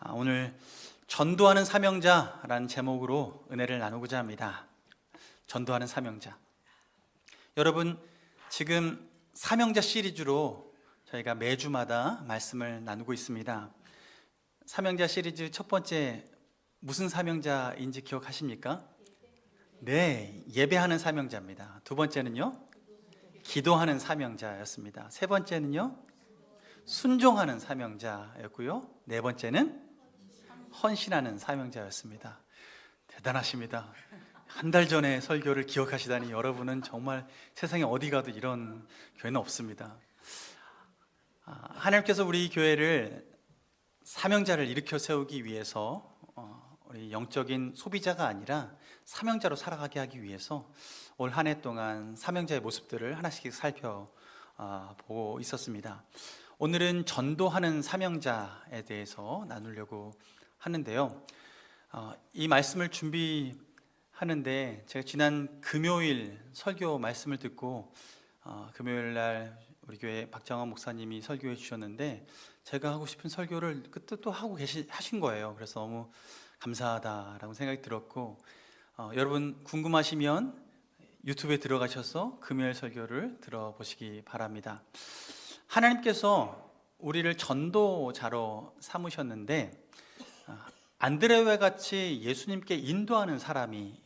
오늘 전도하는 사명자라는 제목으로 은혜를 나누고자 합니다. 전도하는 사명자. 여러분, 지금 사명자 시리즈로 저희가 매주마다 말씀을 나누고 있습니다. 사명자 시리즈 첫 번째 무슨 사명자인지 기억하십니까? 네, 예배하는 사명자입니다. 두 번째는요, 기도하는 사명자였습니다. 세 번째는요, 순종하는 사명자였고요, 네 번째는 헌신하는 사명자였습니다. 대단하십니다. 한 달 전에 설교를 기억하시다니 여러분은 정말 세상에 어디 가도 이런 교회는 없습니다. 하나님께서 우리 교회를 사명자를 일으켜 세우기 위해서 우리 영적인 소비자가 아니라 사명자로 살아가게 하기 위해서 올 한 해 동안 사명자의 모습들을 하나씩 살펴보고 있었습니다. 오늘은 전도하는 사명자에 대해서 나누려고 하는데요. 이 말씀을 준비하는데 제가 지난 금요일 설교 말씀을 듣고 금요일 날 우리 교회 박정원 목사님이 설교해 주셨는데 제가 하고 싶은 설교를 그때 또 하고 하신 거예요. 그래서 너무 감사하다라고 생각이 들었고, 여러분 궁금하시면 유튜브에 들어가셔서 금요일 설교를 들어보시기 바랍니다. 하나님께서 우리를 전도자로 삼으셨는데 안드레와 같이 예수님께 인도하는 사람이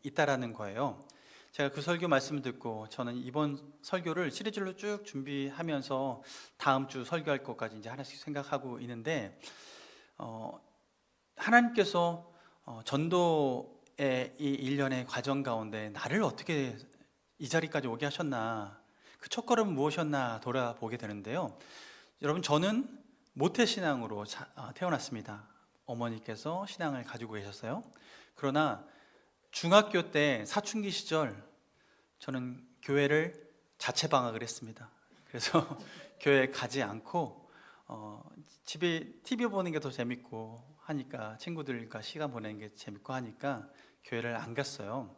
있다라는 거예요. 제가 그 설교 말씀을 듣고 저는 이번 설교를 시리즈로 쭉 준비하면서 다음 주 설교할 것까지 이제 하나씩 생각하고 있는데, 하나님께서 전도의 이 일련의 과정 가운데 나를 어떻게 이 자리까지 오게 하셨나, 그 첫걸음은 무엇이었나 돌아보게 되는데요. 여러분, 저는 모태신앙으로 태어났습니다. 어머니께서 신앙을 가지고 계셨어요. 그러나 중학교 때 사춘기 시절 저는 교회를 자체 방학을 했습니다. 그래서 교회에 가지 않고 집에 TV 보는 게 더 재밌고 하니까, 친구들과 시간 보내는 게 재밌고 하니까 교회를 안 갔어요.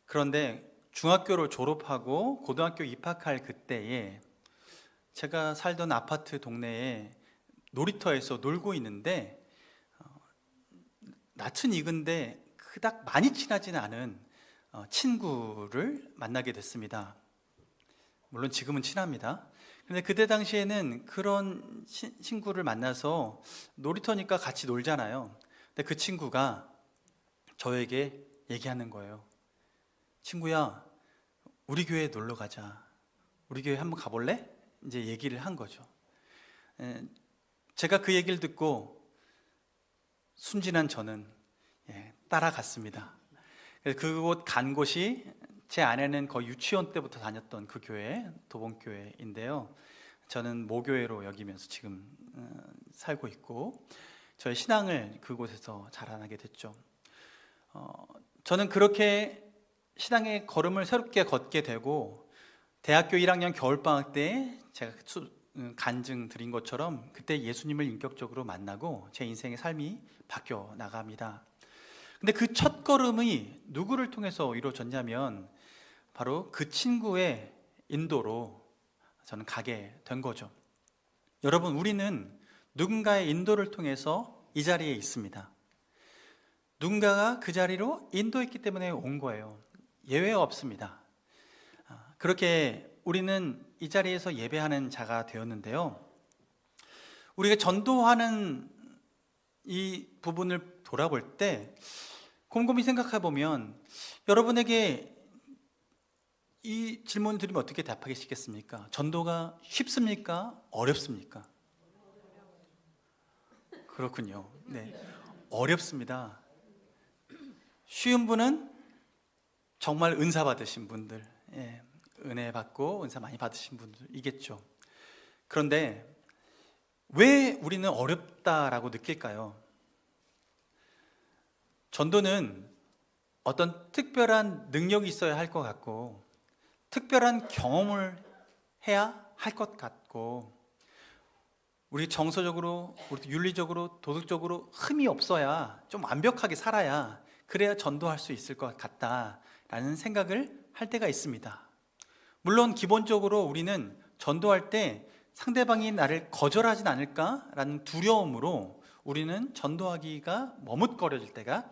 그런데 중학교를 졸업하고 고등학교 입학할 그때에 제가 살던 아파트 동네에 놀이터에서 놀고 있는데 낯은 익은데 그닥 많이 친하지는 않은 친구를 만나게 됐습니다. 물론 지금은 친합니다. 그런데 그때 당시에는 그런 친구를 만나서 놀이터니까 같이 놀잖아요. 근데 그 친구가 저에게 얘기하는 거예요. 친구야, 우리 교회에 놀러 가자. 우리 교회 한번 가볼래? 이제 얘기를 한 거죠. 제가 그 얘기를 듣고 순진한 저는 따라갔습니다. 그곳 간 곳이 제 아내는 거의 유치원 때부터 다녔던 그 교회, 도봉교회인데요. 저는 모교회로 여기면서 지금 살고 있고, 저의 신앙을 그곳에서 자라나게 됐죠. 저는 그렇게 신앙의 걸음을 새롭게 걷게 되고, 대학교 1학년 겨울방학 때 제가 간증 드린 것처럼 그때 예수님을 인격적으로 만나고 제 인생의 삶이 바뀌어 나갑니다. 근데 그 첫 걸음이 누구를 통해서 이루어졌냐면 바로 그 친구의 인도로 저는 가게 된 거죠. 여러분, 우리는 누군가의 인도를 통해서 이 자리에 있습니다. 누군가가 그 자리로 인도했기 때문에 온 거예요. 예외가 없습니다. 그렇게 우리는 이 자리에서 예배하는 자가 되었는데요. 우리가 전도하는 이 부분을 돌아볼 때 곰곰이 생각해 보면 여러분에게 이 질문 드리면 어떻게 답하시겠습니까? 전도가 쉽습니까? 어렵습니까? 그렇군요. 네, 어렵습니다. 쉬운 분은 정말 은사 받으신 분들, 은혜 받고 은사 많이 받으신 분들이겠죠. 그런데 왜 우리는 어렵다라고 느낄까요? 전도는 어떤 특별한 능력이 있어야 할 것 같고, 특별한 경험을 해야 할 것 같고, 우리 정서적으로, 우리 윤리적으로, 도덕적으로 흠이 없어야, 좀 완벽하게 살아야, 그래야 전도할 수 있을 것 같다라는 생각을 할 때가 있습니다. 물론 기본적으로 우리는 전도할 때 상대방이 나를 거절하진 않을까라는 두려움으로 우리는 전도하기가 머뭇거려질 때가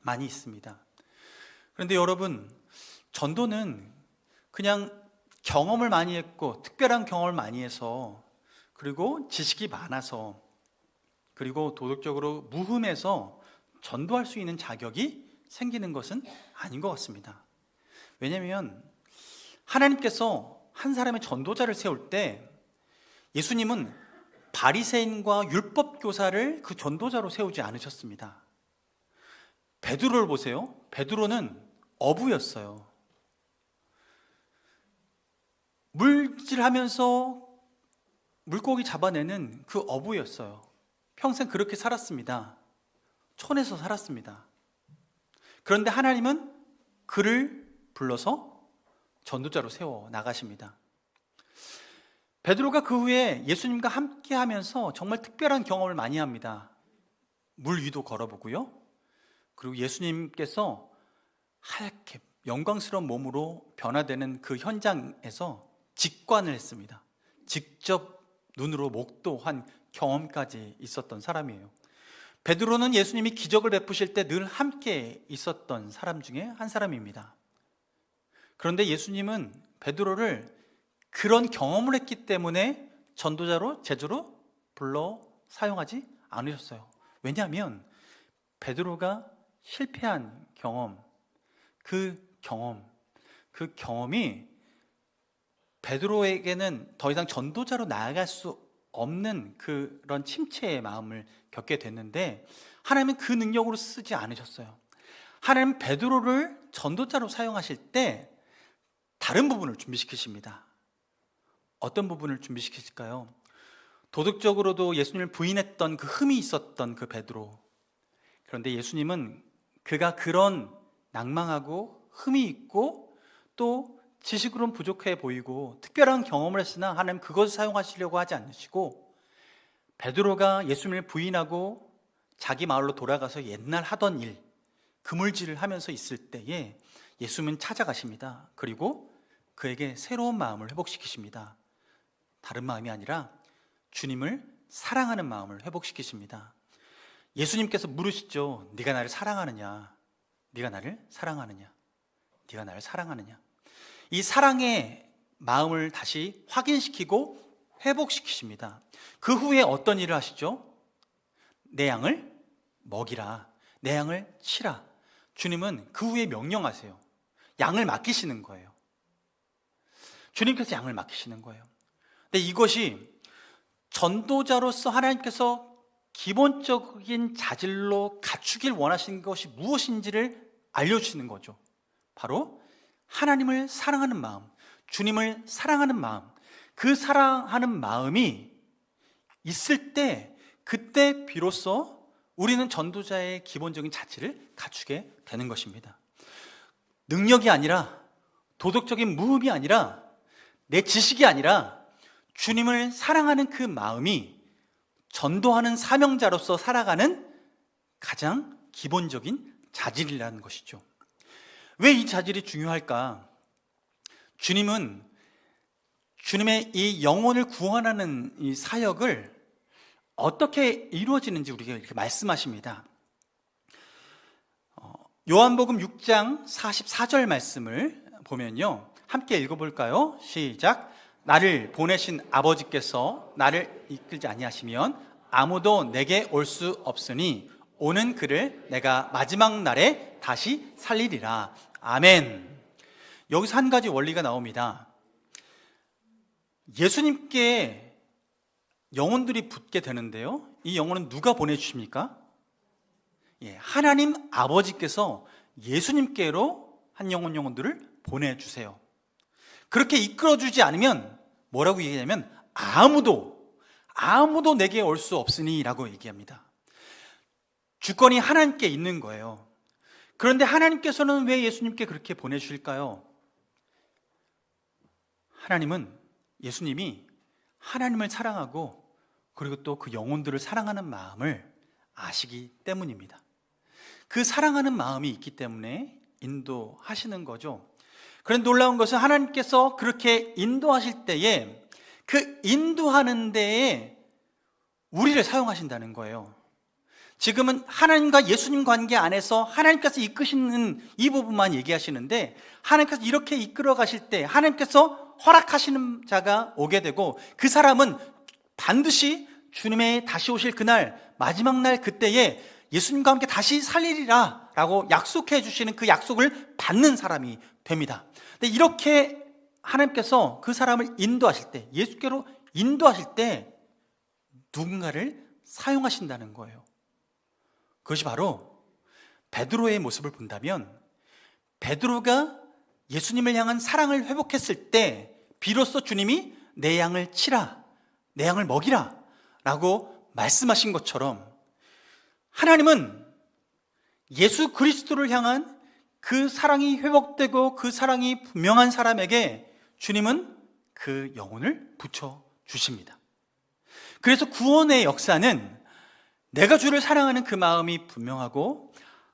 많이 있습니다. 그런데 여러분, 전도는 그냥 경험을 많이 했고 특별한 경험을 많이 해서, 그리고 지식이 많아서, 그리고 도덕적으로 무흠해서 전도할 수 있는 자격이 생기는 것은 아닌 것 같습니다. 왜냐하면 하나님께서 한 사람의 전도자를 세울 때 예수님은 바리새인과 율법 교사를 그 전도자로 세우지 않으셨습니다. 베드로를 보세요. 베드로는 어부였어요. 물질하면서 물고기 잡아내는 그 어부였어요. 평생 그렇게 살았습니다. 촌에서 살았습니다. 그런데 하나님은 그를 불러서 전도자로 세워 나가십니다. 베드로가 그 후에 예수님과 함께 하면서 정말 특별한 경험을 많이 합니다. 물 위도 걸어보고요. 그리고 예수님께서 하얗게 영광스러운 몸으로 변화되는 그 현장에서 직관을 했습니다. 직접 눈으로 목도한 경험까지 있었던 사람이에요. 베드로는 예수님이 기적을 베푸실 때 늘 함께 있었던 사람 중에 한 사람입니다. 그런데 예수님은 베드로를 그런 경험을 했기 때문에 전도자로, 제자로 불러 사용하지 않으셨어요. 왜냐하면 베드로가 실패한 경험, 그 경험이 베드로에게는 더 이상 전도자로 나아갈 수 없는 그런 침체의 마음을 겪게 됐는데, 하나님은 그 능력으로 쓰지 않으셨어요. 하나님은 베드로를 전도자로 사용하실 때 다른 부분을 준비시키십니다. 어떤 부분을 준비시키실까요? 도덕적으로도 예수님을 부인했던 그 흠이 있었던 그 베드로. 그런데 예수님은 그가 그런 낭망하고 흠이 있고 또 지식으로는 부족해 보이고 특별한 경험을 했으나 하나님 그것을 사용하시려고 하지 않으시고, 베드로가 예수님을 부인하고 자기 마을로 돌아가서 옛날 하던 일, 그물질을 하면서 있을 때에 예수님은 찾아가십니다. 그리고 그에게 새로운 마음을 회복시키십니다. 다른 마음이 아니라 주님을 사랑하는 마음을 회복시키십니다. 예수님께서 물으시죠. 네가 나를 사랑하느냐? 네가 나를 사랑하느냐? 네가 나를 사랑하느냐? 이 사랑의 마음을 다시 확인시키고 회복시키십니다. 그 후에 어떤 일을 하시죠? 내 양을 먹이라, 내 양을 치라. 주님은 그 후에 명령하세요. 양을 맡기시는 거예요. 주님께서 양을 맡기시는 거예요. 근데 이것이 전도자로서 하나님께서 기본적인 자질로 갖추길 원하시는 것이 무엇인지를 알려주시는 거죠. 바로 하나님을 사랑하는 마음, 주님을 사랑하는 마음, 그 사랑하는 마음이 있을 때, 그때 비로소 우리는 전도자의 기본적인 자질을 갖추게 되는 것입니다. 능력이 아니라, 도덕적인 무음이 아니라, 내 지식이 아니라 주님을 사랑하는 그 마음이 전도하는 사명자로서 살아가는 가장 기본적인 자질이라는 것이죠. 왜 이 자질이 중요할까? 주님은 주님의 이 영혼을 구원하는 이 사역을 어떻게 이루어지는지 우리에게 이렇게 말씀하십니다. 요한복음 6장 44절 말씀을 보면요, 함께 읽어볼까요? 시작. 나를 보내신 아버지께서 나를 이끌지 아니하시면 아무도 내게 올 수 없으니 오는 그를 내가 마지막 날에 다시 살리리라. 아멘. 여기서 한 가지 원리가 나옵니다. 예수님께 영혼들이 붙게 되는데요, 이 영혼은 누가 보내주십니까? 하나님 아버지께서 예수님께로 한 영혼들을 보내주세요. 그렇게 이끌어주지 않으면 뭐라고 얘기하냐면 아무도 내게 올 수 없으니 라고 얘기합니다. 주권이 하나님께 있는 거예요. 그런데 하나님께서는 왜 예수님께 그렇게 보내주실까요? 예수님이 하나님을 사랑하고 그리고 또 그 영혼들을 사랑하는 마음을 아시기 때문입니다. 그 사랑하는 마음이 있기 때문에 인도하시는 거죠. 그런데 놀라운 것은 하나님께서 그렇게 인도하실 때에 그 인도하는 데에 우리를 사용하신다는 거예요. 지금은 하나님과 예수님 관계 안에서 하나님께서 이끄시는 이 부분만 얘기하시는데, 하나님께서 이렇게 이끌어 가실 때 하나님께서 허락하시는 자가 오게 되고, 그 사람은 반드시 주님의 다시 오실 그날, 마지막 날 그때에 예수님과 함께 다시 살리리라 라고 약속해 주시는 그 약속을 받는 사람이 됩니다. 근데 이렇게 하나님께서 그 사람을 인도하실 때, 예수께로 인도하실 때 누군가를 사용하신다는 거예요. 그것이 바로 베드로의 모습을 본다면, 베드로가 예수님을 향한 사랑을 회복했을 때 비로소 주님이 내 양을 치라, 내 양을 먹이라 라고 말씀하신 것처럼, 하나님은 예수 그리스도를 향한 그 사랑이 회복되고 그 사랑이 분명한 사람에게 주님은 그 영혼을 붙여주십니다. 그래서 구원의 역사는 내가 주를 사랑하는 그 마음이 분명하고,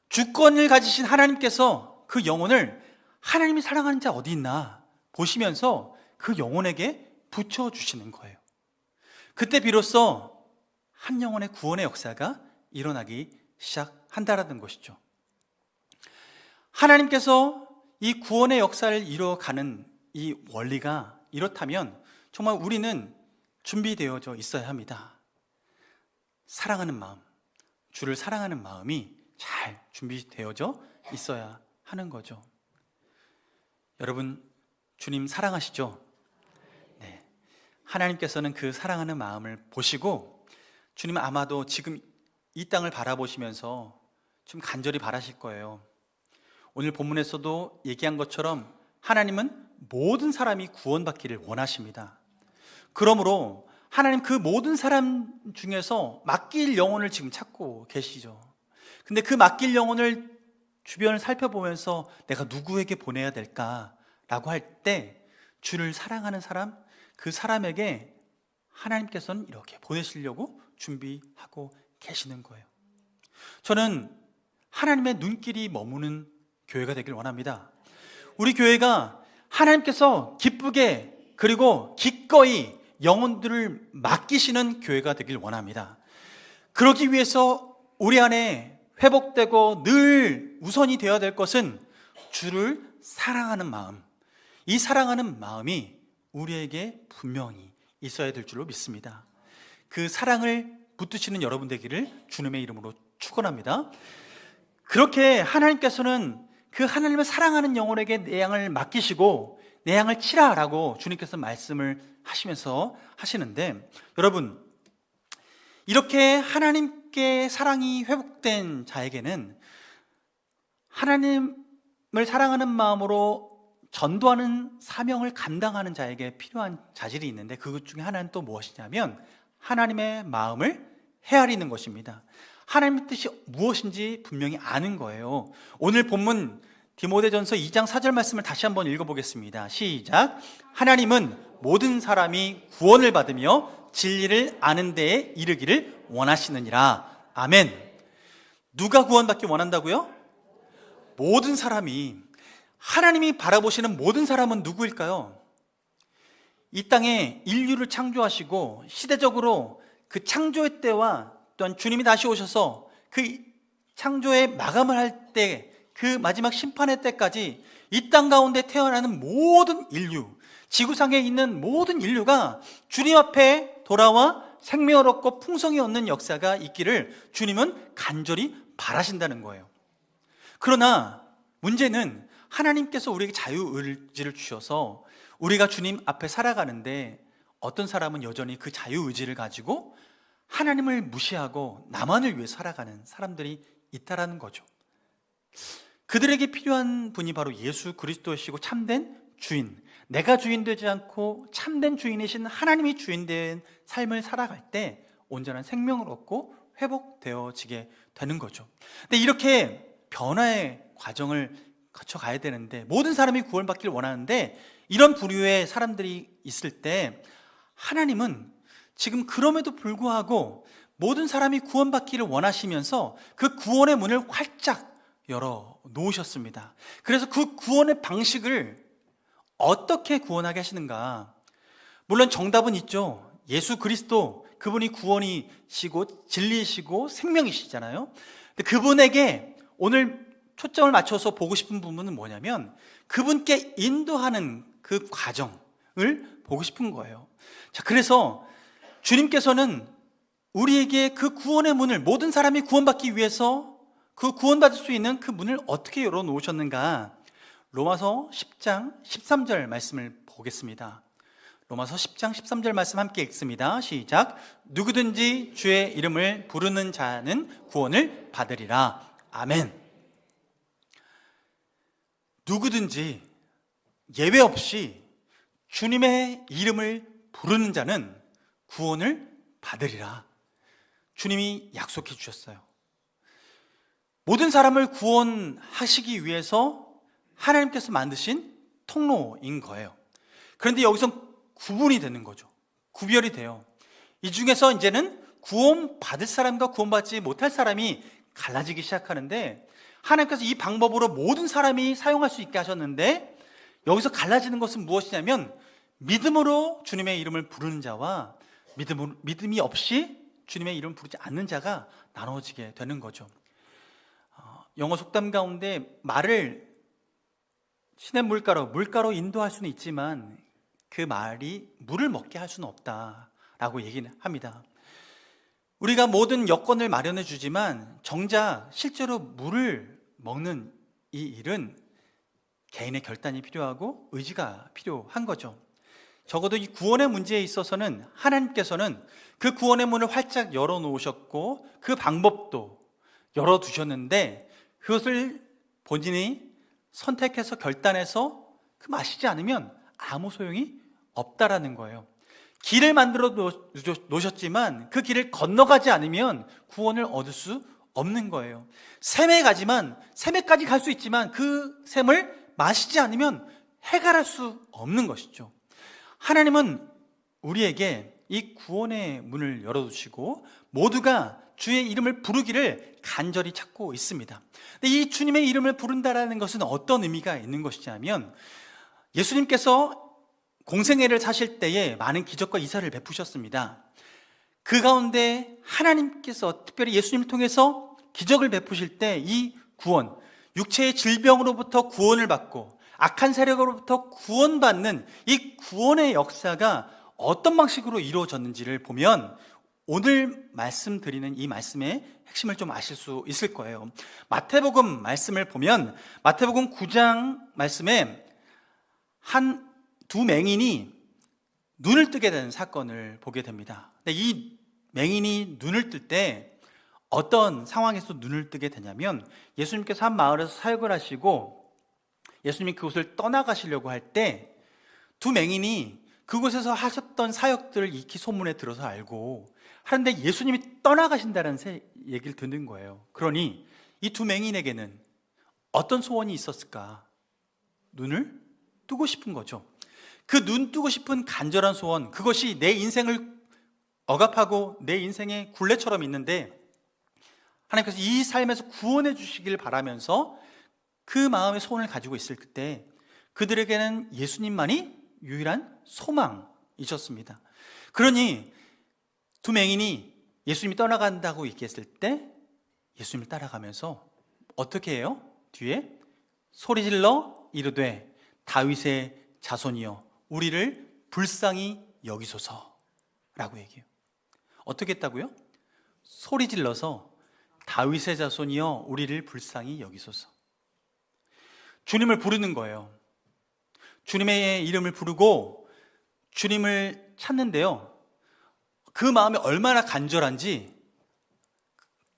주권을 가지신 하나님께서 그 영혼을 하나님이 사랑하는 자 어디 있나 보시면서 그 영혼에게 붙여주시는 거예요. 그때 비로소 한 영혼의 구원의 역사가 일어나기 시작한다라는 것이죠. 하나님께서 이 구원의 역사를 이루어가는 이 원리가 이렇다면 정말 우리는 준비되어져 있어야 합니다. 사랑하는 마음, 주를 사랑하는 마음이 잘 준비되어져 있어야 하는 거죠. 여러분, 주님 사랑하시죠? 네. 하나님께서는 그 사랑하는 마음을 보시고, 주님은 아마도 지금 이 땅을 바라보시면서 좀 간절히 바라실 거예요. 오늘 본문에서도 얘기한 것처럼 하나님은 모든 사람이 구원받기를 원하십니다. 그러므로 하나님 그 모든 사람 중에서 맡길 영혼을 지금 찾고 계시죠. 근데 그 맡길 영혼을 주변을 살펴보면서 내가 누구에게 보내야 될까라고 할 때, 주를 사랑하는 사람, 그 사람에게 하나님께서는 이렇게 보내시려고 준비하고 계시는 거예요. 저는 하나님의 눈길이 머무는 교회가 되길 원합니다. 우리 교회가 하나님께서 기쁘게 그리고 기꺼이 영혼들을 맡기시는 교회가 되길 원합니다. 그러기 위해서 우리 안에 회복되고 늘 우선이 되어야 될 것은 주를 사랑하는 마음, 이 사랑하는 마음이 우리에게 분명히 있어야 될 줄로 믿습니다. 그 사랑을 붙드시는 여러분 되기를 주님의 이름으로 축원합니다. 그렇게 하나님께서는 그 하나님을 사랑하는 영혼에게 내 양을 맡기시고 내 양을 치라라고 주님께서 말씀을 하시면서 하시는데, 여러분, 이렇게 하나님께 사랑이 회복된 자에게는 하나님을 사랑하는 마음으로 전도하는 사명을 감당하는 자에게 필요한 자질이 있는데, 그것 중에 하나는 또 무엇이냐면 하나님의 마음을 헤아리는 것입니다. 하나님의 뜻이 무엇인지 분명히 아는 거예요. 오늘 본문 디모데전서 2장 4절 말씀을 다시 한번 읽어보겠습니다. 시작. 하나님은 모든 사람이 구원을 받으며 진리를 아는 데에 이르기를 원하시느니라. 아멘. 누가 구원받기 원한다고요? 모든 사람이. 하나님이 바라보시는 모든 사람은 누구일까요? 이 땅에 인류를 창조하시고 시대적으로 그 창조의 때와 또한 주님이 다시 오셔서 그 창조의 마감을 할 때, 그 마지막 심판의 때까지 이 땅 가운데 태어나는 모든 인류, 지구상에 있는 모든 인류가 주님 앞에 돌아와 생명을 얻고 풍성이 얻는 역사가 있기를 주님은 간절히 바라신다는 거예요. 그러나 문제는 하나님께서 우리에게 자유의지를 주셔서 우리가 주님 앞에 살아가는데, 어떤 사람은 여전히 그 자유의지를 가지고 하나님을 무시하고 나만을 위해 살아가는 사람들이 있다라는 거죠. 그들에게 필요한 분이 바로 예수 그리스도이시고 참된 주인, 내가 주인 되지 않고 참된 주인이신 하나님이 주인 된 삶을 살아갈 때 온전한 생명을 얻고 회복되어지게 되는 거죠. 근데 이렇게 변화의 과정을 거쳐가야 되는데, 모든 사람이 구원받기를 원하는데 이런 부류의 사람들이 있을 때 하나님은 지금 그럼에도 불구하고 모든 사람이 구원받기를 원하시면서 그 구원의 문을 활짝 열어 놓으셨습니다. 그래서 그 구원의 방식을 어떻게 구원하게 하시는가? 물론 정답은 있죠. 예수 그리스도, 그분이 구원이시고 진리이시고 생명이시잖아요. 근데 그분에게 오늘 초점을 맞춰서 보고 싶은 부분은 뭐냐면 그분께 인도하는 그 과정을 보고 싶은 거예요. 자, 그래서 주님께서는 우리에게 그 구원의 문을, 모든 사람이 구원받기 위해서 그 구원받을 수 있는 그 문을 어떻게 열어놓으셨는가? 로마서 10장 13절 말씀을 보겠습니다. 로마서 10장 13절 말씀 함께 읽습니다. 시작. 누구든지 주의 이름을 부르는 자는 구원을 받으리라. 아멘. 누구든지 예외 없이 주님의 이름을 부르는 자는 구원을 받으리라. 주님이 약속해 주셨어요. 모든 사람을 구원하시기 위해서 하나님께서 만드신 통로인 거예요. 그런데 여기서 구분이 되는 거죠. 구별이 돼요. 이 중에서 이제는 구원받을 사람과 구원받지 못할 사람이 갈라지기 시작하는데, 하나님께서 이 방법으로 모든 사람이 사용할 수 있게 하셨는데, 여기서 갈라지는 것은 무엇이냐면 믿음으로 주님의 이름을 부르는 자와 믿음이 없이 주님의 이름을 부르지 않는 자가 나눠지게 되는 거죠. 영어 속담 가운데 말을 물가로 인도할 수는 있지만 그 말이 물을 먹게 할 수는 없다라고 얘기는 합니다. 우리가 모든 여건을 마련해 주지만 정작 실제로 물을 먹는 이 일은 개인의 결단이 필요하고 의지가 필요한 거죠. 적어도 이 구원의 문제에 있어서는 하나님께서는 그 구원의 문을 활짝 열어놓으셨고 그 방법도 열어두셨는데, 그것을 본인이 선택해서 결단해서 그 마시지 않으면 아무 소용이 없다라는 거예요. 길을 만들어 놓으셨지만 그 길을 건너가지 않으면 구원을 얻을 수 없는 거예요. 샘에 가지만, 샘에까지 갈 수 있지만 그 샘을 마시지 않으면 해결할 수 없는 것이죠. 하나님은 우리에게 이 구원의 문을 열어두시고 모두가 주의 이름을 부르기를 간절히 찾고 있습니다. 근데 이 주님의 이름을 부른다라는 것은 어떤 의미가 있는 것이냐면, 예수님께서 공생애를 사실 때에 많은 기적과 이사를 베푸셨습니다. 그 가운데 하나님께서 특별히 예수님을 통해서 기적을 베푸실 때 이 구원, 육체의 질병으로부터 구원을 받고 악한 세력으로부터 구원받는 이 구원의 역사가 어떤 방식으로 이루어졌는지를 보면 오늘 말씀드리는 이 말씀의 핵심을 좀 아실 수 있을 거예요. 마태복음 말씀을 보면 마태복음 9장 말씀에 두 맹인이 눈을 뜨게 되는 사건을 보게 됩니다. 근데 이 맹인이 눈을 뜰 때 어떤 상황에서 눈을 뜨게 되냐면, 예수님께서 한 마을에서 사역을 하시고 예수님이 그곳을 떠나가시려고 할 때 두 맹인이 그곳에서 하셨던 사역들을 익히 소문에 들어서 알고 하는데 예수님이 떠나가신다는 얘기를 듣는 거예요. 그러니 이 두 맹인에게는 어떤 소원이 있었을까? 눈을 뜨고 싶은 거죠. 그 눈 뜨고 싶은 간절한 소원, 그것이 내 인생을 억압하고 내 인생의 굴레처럼 있는데 하나님께서 이 삶에서 구원해 주시길 바라면서 그 마음의 소원을 가지고 있을 때 그들에게는 예수님만이 유일한 소망이셨습니다. 그러니 두 맹인이 예수님이 떠나간다고 얘기했을 때 예수님을 따라가면서 어떻게 해요? 뒤에 소리질러 이르되 다윗의 자손이여 우리를 불쌍히 여기소서라고 얘기해요. 어떻게 했다고요? 소리질러서 다윗의 자손이여 우리를 불쌍히 여기소서. 주님을 부르는 거예요. 주님의 이름을 부르고 주님을 찾는데요, 그 마음이 얼마나 간절한지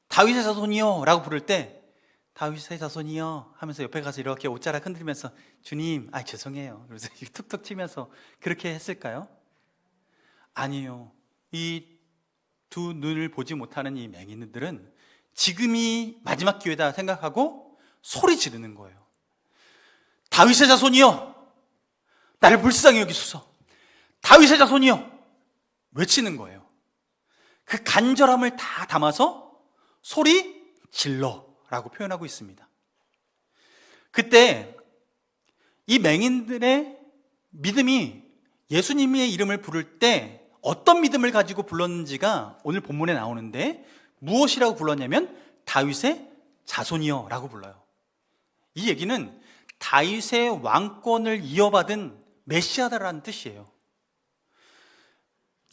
다윗의 자손이여 라고 부를 때 다윗의 자손이여 하면서 옆에 가서 이렇게 옷자락 흔들면서 주님, 죄송해요. 그래서 툭툭 치면서 그렇게 했을까요? 아니에요. 이 두 눈을 보지 못하는 이 맹인들은 지금이 마지막 기회다 생각하고 소리 지르는 거예요. 다윗의 자손이여 나를 불쌍히 여기소서. 다윗의 자손이여 외치는 거예요. 그 간절함을 다 담아서 소리 질러라고 표현하고 있습니다. 그때 이 맹인들의 믿음이 예수님의 이름을 부를 때 어떤 믿음을 가지고 불렀는지가 오늘 본문에 나오는데 무엇이라고 불렀냐면 다윗의 자손이여 라고 불러요. 이 얘기는 다윗의 왕권을 이어받은 메시아다라는 뜻이에요.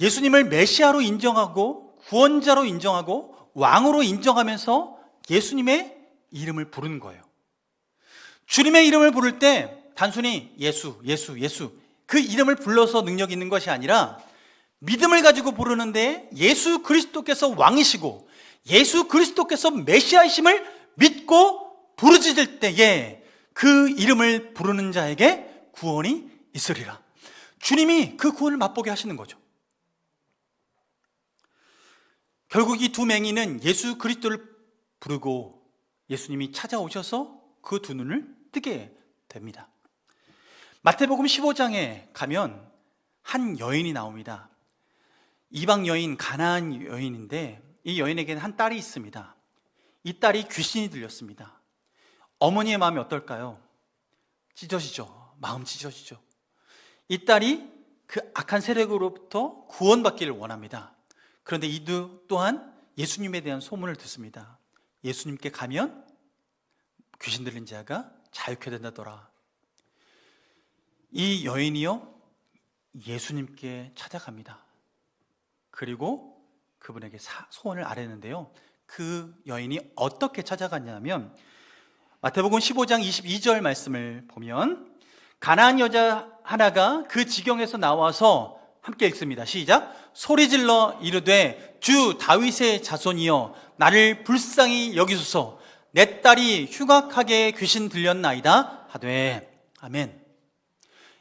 예수님을 메시아로 인정하고 구원자로 인정하고 왕으로 인정하면서 예수님의 이름을 부르는 거예요. 주님의 이름을 부를 때 단순히 예수 그 이름을 불러서 능력 있는 것이 아니라 믿음을 가지고 부르는데 예수 그리스도께서 왕이시고 예수 그리스도께서 메시아이심을 믿고 부르짖을 때에 그 이름을 부르는 자에게 구원이 있으리라. 주님이 그 구원을 맛보게 하시는 거죠. 결국 이 두 맹인은 예수 그리스도를 부르고 예수님이 찾아오셔서 그 두 눈을 뜨게 됩니다. 마태복음 15장에 가면 한 여인이 나옵니다. 이방 여인, 가나안 여인인데 이 여인에게는 한 딸이 있습니다. 이 딸이 귀신이 들렸습니다. 어머니의 마음이 어떨까요? 찢어지죠. 마음 찢어지죠. 이 딸이 그 악한 세력으로부터 구원받기를 원합니다. 그런데 이두 또한 예수님에 대한 소문을 듣습니다. 예수님께 가면 귀신 들린 자가 자유케 된다더라. 이 여인이요 예수님께 찾아갑니다. 그리고 그분에게 소원을 아뢰는데요, 그 여인이 어떻게 찾아갔냐면 마태복음 15장 22절 말씀을 보면 가나안 여자 하나가 그 지경에서 나와서 함께 읽습니다. 시작. 소리질러 이르되 주 다윗의 자손이여 나를 불쌍히 여기소서. 내 딸이 흉악하게 귀신 들렸나이다 하되. 아멘.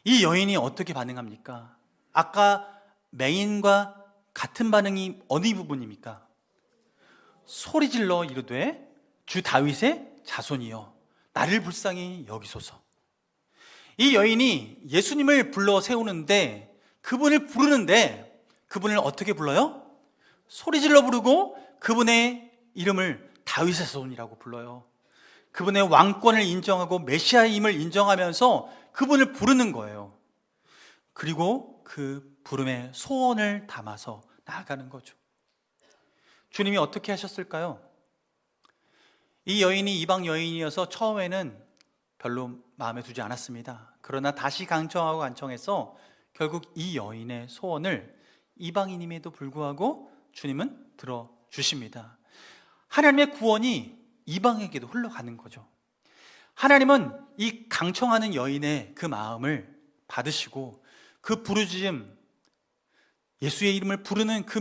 이 여인이 어떻게 반응합니까? 아까 맹인과 같은 반응이 어느 부분입니까? 소리질러 이르되 주 다윗의 자손이여 나를 불쌍히 여기소서. 이 여인이 예수님을 불러 세우는데 그분을 부르는데 그분을 어떻게 불러요? 소리질러 부르고 그분의 이름을 다윗의 자손이라고 불러요. 그분의 왕권을 인정하고 메시아임을 인정하면서 그분을 부르는 거예요. 그리고 그 부름에 소원을 담아서 나아가는 거죠. 주님이 어떻게 하셨을까요? 이 여인이 이방 여인이어서 처음에는 별로 마음에 두지 않았습니다. 그러나 다시 간청해서 결국 이 여인의 소원을 이방인임에도 불구하고 주님은 들어주십니다. 하나님의 구원이 이방에게도 흘러가는 거죠. 하나님은 이 강청하는 여인의 그 마음을 받으시고 그 부르짖음, 예수의 이름을 부르는 그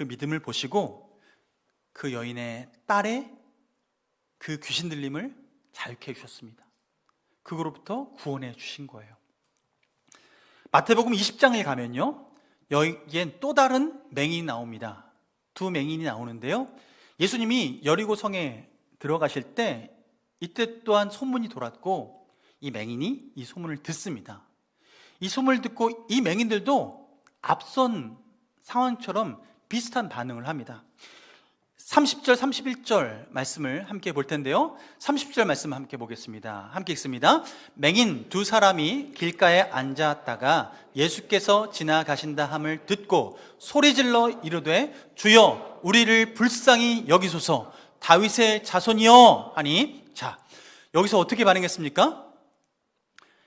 믿음을 보시고 그 여인의 딸의 그 귀신 들림을 자유케 해주셨습니다. 그거로부터 구원해 주신 거예요. 마태복음 20장에 가면요, 여기엔 또 다른 맹인이 나옵니다. 두 맹인이 나오는데요, 예수님이 여리고 성에 들어가실 때 이때 또한 소문이 돌았고 이 맹인이 이 소문을 듣습니다. 이 소문을 듣고 이 맹인들도 앞선 상황처럼 비슷한 반응을 합니다. 30절, 31절 말씀을 함께 볼 텐데요, 30절 말씀 함께 보겠습니다. 함께 읽습니다. 맹인 두 사람이 길가에 앉았다가 예수께서 지나가신다 함을 듣고 소리질러 이르되 주여 우리를 불쌍히 여기소서. 다윗의 자손이여 하니, 자, 여기서 어떻게 반응했습니까?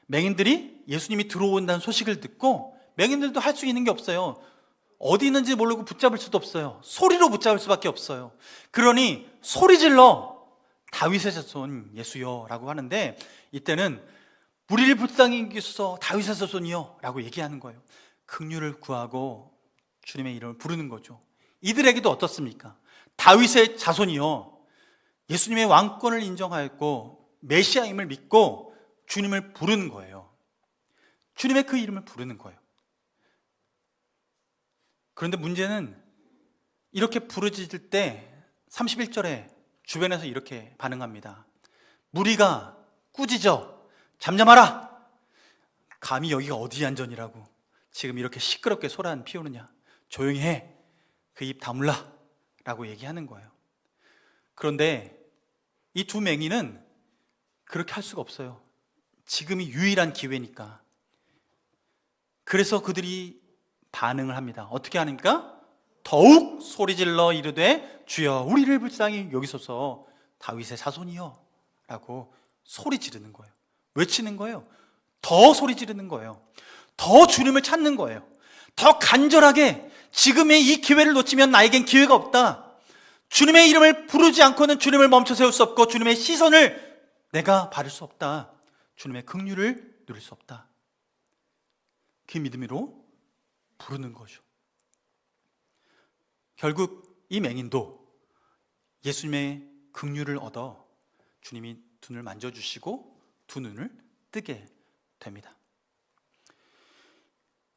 맹인들이 예수님이 들어온다는 소식을 듣고 맹인들도 할 수 있는 게 없어요. 어디 있는지 모르고 붙잡을 수도 없어요. 소리로 붙잡을 수밖에 없어요. 그러니 소리질러 다윗의 자손 예수여 라고 하는데, 이때는 우리를 불쌍히 여기소서 다윗의 자손이여 라고 얘기하는 거예요. 긍휼을 구하고 주님의 이름을 부르는 거죠. 이들에게도 어떻습니까? 다윗의 자손이여, 예수님의 왕권을 인정하였고 메시아임을 믿고 주님을 부르는 거예요. 주님의 그 이름을 부르는 거예요. 그런데 문제는 이렇게 부르짖을 때 31절에 주변에서 이렇게 반응합니다. 무리가 꾸짖어 잠잠하라. 감히 여기가 어디 안전이라고 지금 이렇게 시끄럽게 소란 피우느냐. 조용히 해. 그 입 다물라 라고 얘기하는 거예요. 그런데 이 두 맹인은 그렇게 할 수가 없어요. 지금이 유일한 기회니까. 그래서 그들이 반응을 합니다. 어떻게 하니까? 더욱 소리질러 이르되 주여 우리를 불쌍히 여기소서 다윗의 자손이여 라고 소리 지르는 거예요. 외치는 거예요. 더 소리 지르는 거예요. 더 주님을 찾는 거예요. 더 간절하게 지금의 이 기회를 놓치면 나에겐 기회가 없다. 주님의 이름을 부르지 않고는 주님을 멈춰 세울 수 없고 주님의 시선을 내가 받을 수 없다. 주님의 긍휼을 누릴 수 없다. 그 믿음으로 부르는 거죠. 결국 이 맹인도 예수님의 긍휼을 얻어 주님이 두 눈을 만져주시고 두 눈을 뜨게 됩니다.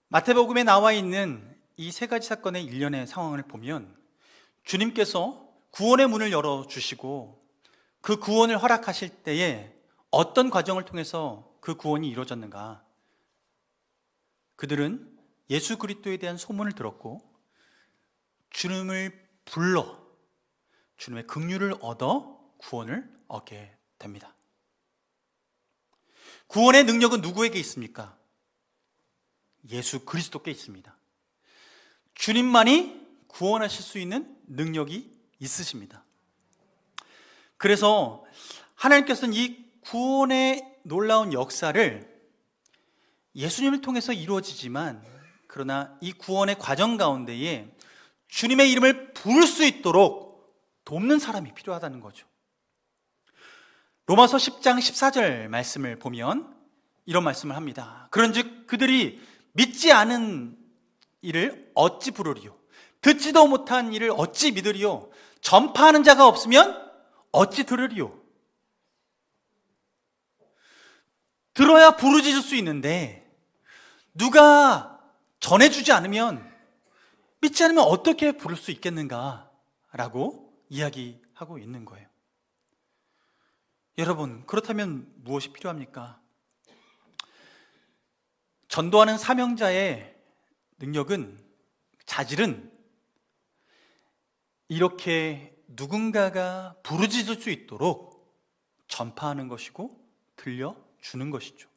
마태복음에 나와 있는 이 세 가지 사건의 일련의 상황을 보면 주님께서 구원의 문을 열어주시고 그 구원을 허락하실 때에 어떤 과정을 통해서 그 구원이 이루어졌는가? 그들은 예수 그리스도에 대한 소문을 들었고 주님을 불러 주님의 긍휼을 얻어 구원을 얻게 됩니다. 구원의 능력은 누구에게 있습니까? 예수 그리스도께 있습니다. 주님만이 구원하실 수 있는 능력이 있으십니다. 그래서 하나님께서는 이 구원의 놀라운 역사를 예수님을 통해서 이루어지지만 그러나 이 구원의 과정 가운데에 주님의 이름을 부를 수 있도록 돕는 사람이 필요하다는 거죠. 로마서 10장 14절 말씀을 보면 이런 말씀을 합니다. 그런즉 그들이 믿지 않은 이를 어찌 부르리요? 듣지도 못한 이를 어찌 믿으리요? 전파하는 자가 없으면 어찌 들으리요? 들어야 부르짖을 수 있는데 누가 전해주지 않으면 믿지 않으면 어떻게 부를 수 있겠는가? 라고 이야기하고 있는 거예요. 여러분, 그렇다면 무엇이 필요합니까? 전도하는 사명자의 능력은, 자질은 이렇게 누군가가 부르짖을 수 있도록 전파하는 것이고 들려주는 것이죠.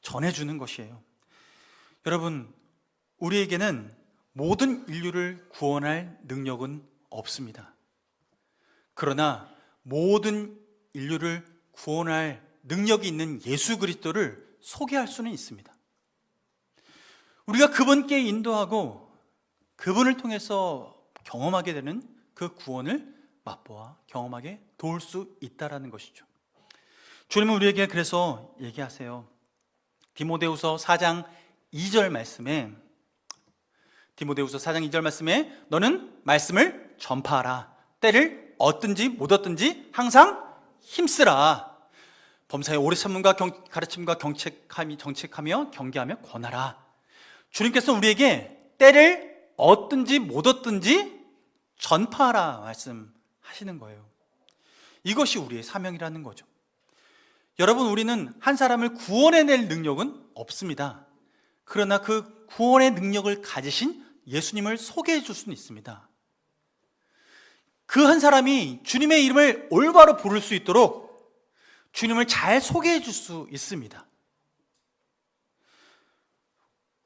전해주는 것이에요. 여러분, 우리에게는 모든 인류를 구원할 능력은 없습니다. 그러나 모든 인류를 구원할 능력이 있는 예수 그리스도를 소개할 수는 있습니다. 우리가 그분께 인도하고 그분을 통해서 경험하게 되는 그 구원을 맛보아 경험하게 도울 수 있다는 것이죠. 주님은 우리에게 그래서 얘기하세요. 디모데후서 4장 2절 말씀에 너는 말씀을 전파하라. 때를 얻든지 못 얻든지 항상 힘쓰라. 범사의 오래 참음과 가르침과 정책하며 경계하며 권하라. 주님께서는 우리에게 때를 얻든지 못 얻든지 전파하라 말씀하시는 거예요. 이것이 우리의 사명이라는 거죠. 여러분, 우리는 한 사람을 구원해낼 능력은 없습니다. 그러나 그 구원의 능력을 가지신 예수님을 소개해 줄 수는 있습니다. 그 한 사람이 주님의 이름을 올바로 부를 수 있도록 주님을 잘 소개해 줄 수 있습니다.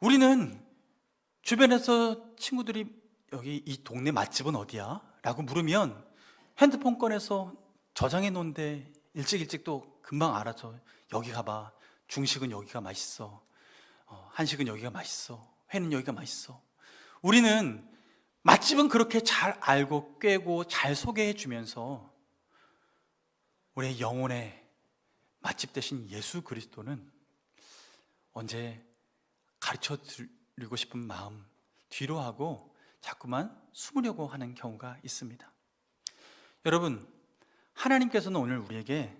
우리는 주변에서 친구들이 여기 이 동네 맛집은 어디야? 라고 물으면 핸드폰 꺼내서 저장해 놓은데 일찍 또 금방 알아서 여기 가봐. 중식은 여기가 맛있어. 한식은 여기가 맛있어. 회는 여기가 맛있어. 우리는 맛집은 그렇게 잘 알고 꿰고 잘 소개해 주면서 우리의 영혼의 맛집 대신 예수 그리스도는 언제 가르쳐 드리고 싶은 마음 뒤로 하고 자꾸만 숨으려고 하는 경우가 있습니다. 여러분, 하나님께서는 오늘 우리에게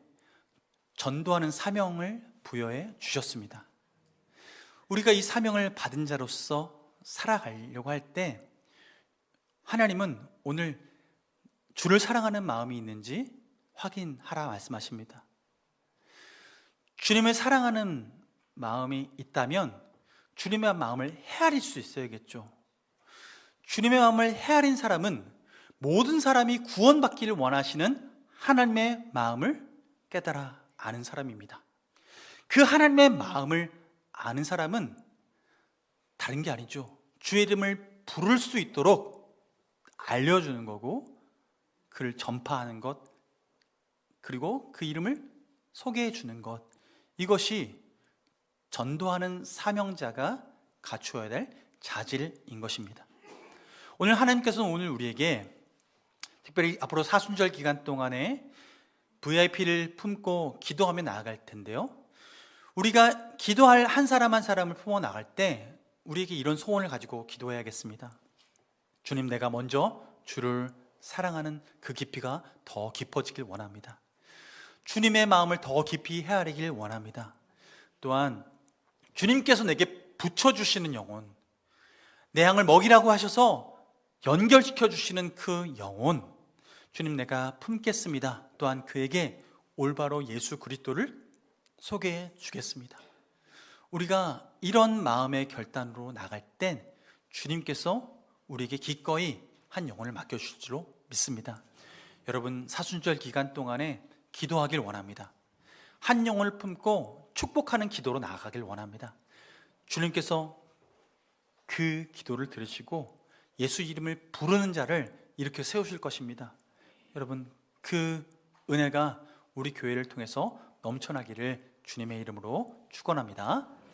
전도하는 사명을 부여해 주셨습니다. 우리가 이 사명을 받은 자로서 살아가려고 할 때 하나님은 오늘 주를 사랑하는 마음이 있는지 확인하라 말씀하십니다. 주님을 사랑하는 마음이 있다면 주님의 마음을 헤아릴 수 있어야겠죠. 주님의 마음을 헤아린 사람은 모든 사람이 구원받기를 원하시는 하나님의 마음을 깨달아 아는 사람입니다. 그 하나님의 마음을 아는 사람은 다른 게 아니죠. 주의 이름을 부를 수 있도록 알려주는 거고, 그를 전파하는 것, 그리고 그 이름을 소개해 주는 것, 이것이 전도하는 사명자가 갖추어야 될 자질인 것입니다. 오늘 하나님께서는 오늘 우리에게 특별히 앞으로 사순절 기간 동안에 VIP를 품고 기도하며 나아갈 텐데요, 우리가 기도할 한 사람 한 사람을 품어 나갈 때 우리에게 이런 소원을 가지고 기도해야겠습니다. 주님, 내가 먼저 주를 사랑하는 그 깊이가 더 깊어지길 원합니다. 주님의 마음을 더 깊이 헤아리길 원합니다. 또한 주님께서 내게 붙여주시는 영혼, 내 양을 먹이라고 하셔서 연결시켜 주시는 그 영혼, 주님, 내가 품겠습니다. 또한 그에게 올바로 예수 그리스도를 소개해 주겠습니다. 우리가 이런 마음의 결단으로 나갈 땐 주님께서 우리에게 기꺼이 한 영혼을 맡겨주실 줄로 믿습니다. 여러분, 사순절 기간 동안에 기도하길 원합니다. 한 영혼을 품고 축복하는 기도로 나아가길 원합니다. 주님께서 그 기도를 들으시고 예수 이름을 부르는 자를 이렇게 세우실 것입니다. 여러분, 그 은혜가 우리 교회를 통해서 넘쳐나기를 주님의 이름으로 축원합니다.